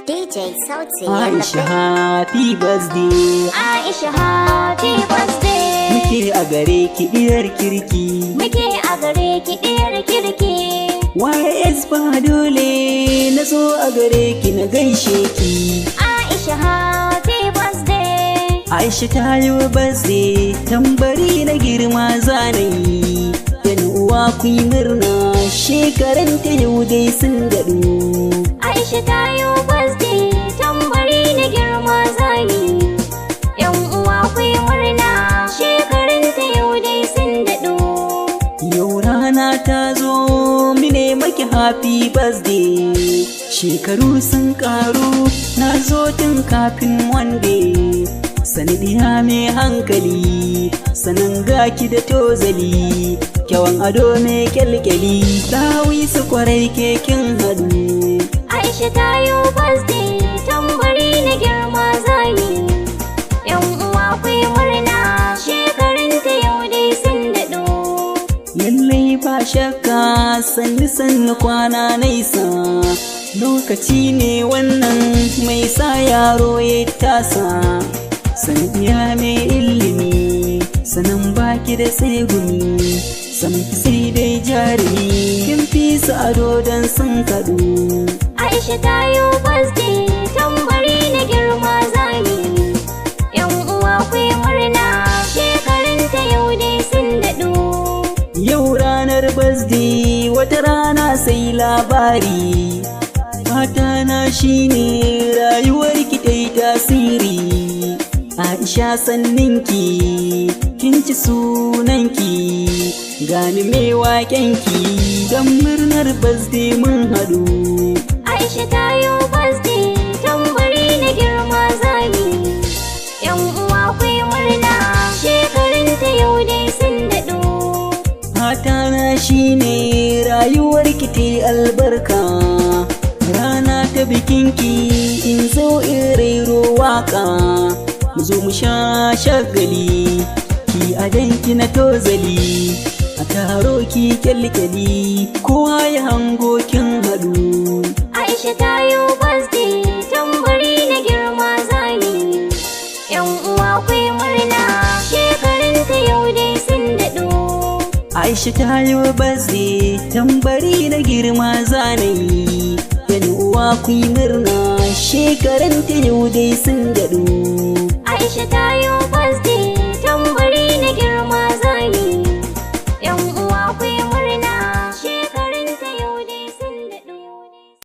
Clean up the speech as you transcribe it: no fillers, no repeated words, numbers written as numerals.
DJ Sauti Aisha happy birthday. Aisha happy birthday. Muke a gare ki diyar kirki. Muke a gare ki diyar kirki. YS Badole na zo a gare ki na gaishe ki. Aisha happy birthday. Aisha ta yi birthday, tambari na girma zanayi. Yan uwa ku yi murna, shekaran ta yau dai sun daɗu. Aisha ta yi birthday, tambari na girma zani. Yan uwa ku yi murna, shekaran ta yau dai sun daɗu. Yau rana ta zo mine maki happy birthday. Shekaru sun karu, na zo tun kafin wande. Sanadiya mai hankali, sanan gaki da tozali. Kyawan ado mai kyalkyali, dawi su kwarai kekin hadu. Aisha ta yi birthday, tambari na girma zani. Yan uwa ku yi murna, shekarun ta yau dai sun daɗo. Lallai ba shakka, sannu kwana naisa. Lokaci ne wannan mai sa yaro ya tasa. Sanadiya mai ilimi, sanan baki da tsegumi. Sanki sai dai jarumi, kin fi su ado don sun kaɗu. Aisha ta yi birthday, tambari na girma zani. Yan uwa ku yi murna, shekarun ta yau dai sun daɗo. Yau ranar birthday, wata rana sai labari. Fata na shine rayuwar ki ta yi tasiri. Aisha sanninki, kin ci sunanki. Gani mai waƙenki, don murnar birthday mun haɗu. Aisha ta yi birthday, tambari na girma zani. Yan uwa ku yi murna, shekarun ta yau dai sun daɗo. Fata na shine rayuwar ki ta yi albarka. Rana ta bikinki in zo in rairo waƙa. Mu zo mu sha shagali, ki a danki na tozali. A taro ki kyalkyali, kowa ya hango kin haɗu. Aisha ta yi birthday, tambari na girma zani. Yan uwa ku yi murna, shekarun ta yau dai sun daɗo. Aisha ta yi birthday, tambari na girma zanayi. Yan uwa ku yi murna, shekaran ta yau dai sun daɗu. Aisha ta yi birthday, tambari na girma zani.